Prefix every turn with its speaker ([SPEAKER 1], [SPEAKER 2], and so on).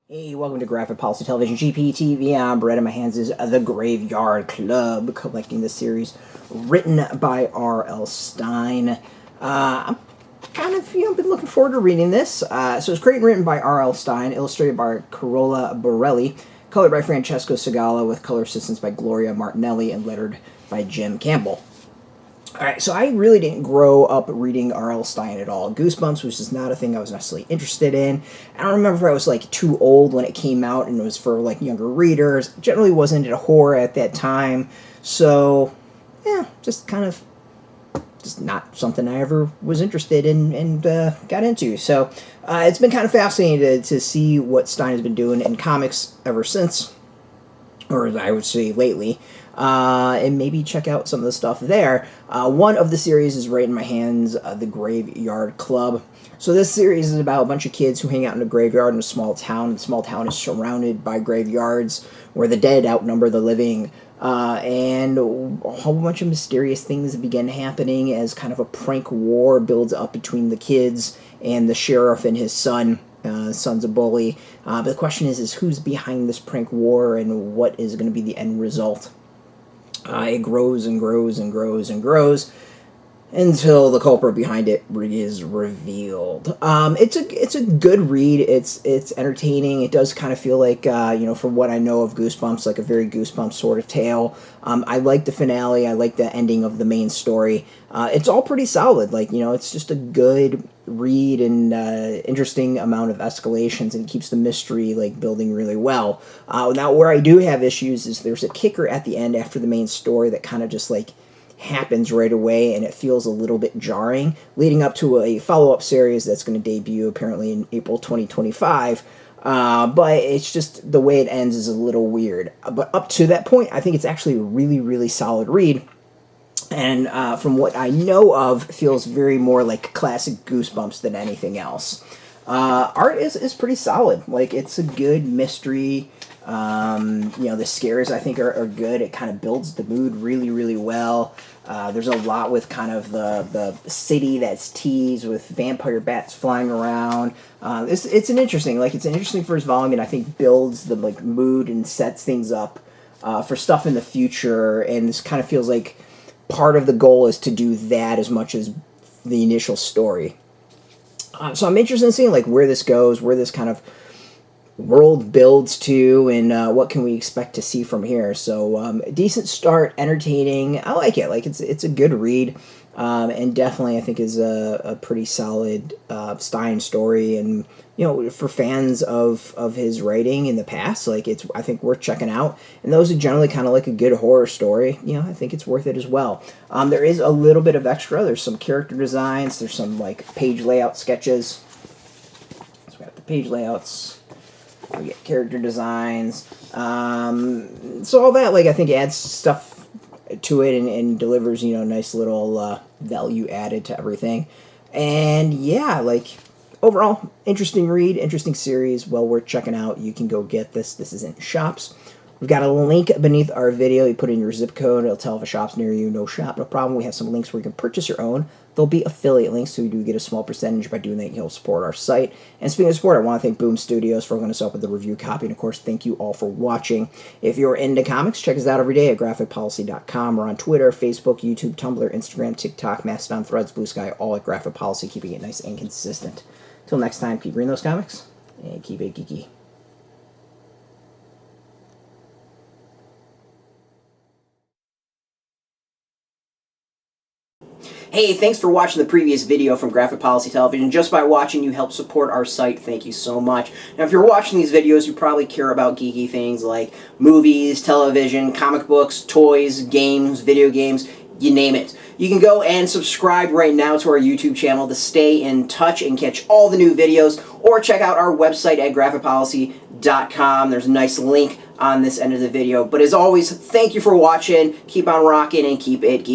[SPEAKER 1] Hey, welcome to Graphic Policy Television, GPTV. I'm Brett, and my hands is The Graveyard Club, collecting the series written by R.L. Stine. I'm kind of, been looking forward to reading this. So it's created and written by R.L. Stine, illustrated by Carola Borelli, colored by Francesco Segala, with color assistance by Gloria Martinelli, and lettered by Jim Campbell. Alright, so I really didn't grow up reading R.L. Stine at all. Goosebumps was just not a thing I was necessarily interested in. I don't remember if I was, too old when it came out and it was for, younger readers. Generally wasn't into horror at that time. So, yeah, just kind of, just not something I ever was interested in and got into. So, it's been kind of fascinating to see what Stine has been doing in comics ever since, or I would say lately. And maybe check out some of the stuff there. One of the series is right in my hands, The Graveyard Club. So this series is about a bunch of kids who hang out in a graveyard in a small town. The small town is surrounded by graveyards where the dead outnumber the living. And a whole bunch of mysterious things begin happening as kind of a prank war builds up between the kids and the sheriff and his son. Son's a bully. But the question is who's behind this prank war and what is going to be the end result? It grows and grows and grows and grows until the culprit behind it is revealed. It's a good read. It's entertaining. It does kind of feel like from what I know of Goosebumps, like a very Goosebumps sort of tale. I like the finale. I like the ending of the main story. It's all pretty solid. It's just a good read and interesting amount of escalations, and keeps the mystery building really well. Now, where I do have issues is there's a kicker at the end after the main story that kind of just happens right away, and it feels a little bit jarring, leading up to a follow-up series that's going to debut apparently in April 2025. But it's just the way it ends is a little weird. But up to that point, I think it's actually a really, really solid read. And from what I know of, feels very more like classic Goosebumps than anything else. Art is pretty solid. It's a good mystery. The scares, I think, are good. It kind of builds the mood really, really well. There's a lot with kind of the city that's teased with vampire bats flying around. It's an interesting, it's an interesting first volume, and I think builds the mood and sets things up for stuff in the future. And this kind of feels like part of the goal is to do that as much as the initial story. So I'm interested in seeing where this goes, where this kind of world builds to, and what can we expect to see from here. So decent start, entertaining. I like it. It's a good read, and definitely I think is a pretty solid Stine story. And for fans of his writing in the past, it's, I think, worth checking out. And those who generally kind of like a good horror story, I think it's worth it as well. There is a little bit of extra. There's some character designs. There's some page layout sketches. So we got the page layouts. We get character designs. So all that, I think, adds stuff to it and delivers, nice little value added to everything. And yeah, overall, interesting read, interesting series, well worth checking out. You can go get this. This is in shops. We've got a link beneath our video. You put in your zip code. It'll tell if a shop's near you. No shop, no problem. We have some links where you can purchase your own. There'll be affiliate links, so you do get a small percentage. By doing that, you'll support our site. And speaking of support, I want to thank Boom Studios for hooking us up with the review copy. And, of course, thank you all for watching. If you're into comics, check us out every day at graphicpolicy.com. We're on Twitter, Facebook, YouTube, Tumblr, Instagram, TikTok, Mastodon, Threads, Blue Sky, all at Graphic Policy, keeping it nice and consistent. Till next time, keep reading those comics and keep it geeky. Hey, thanks for watching the previous video from Graphic Policy Television. Just by watching, you help support our site. Thank you so much. Now, if you're watching these videos, you probably care about geeky things like movies, television, comic books, toys, games, video games, you name it. You can go and subscribe right now to our YouTube channel to stay in touch and catch all the new videos, or check out our website at graphicpolicy.com. There's a nice link on this end of the video. But as always, thank you for watching. Keep on rocking and keep it geeky.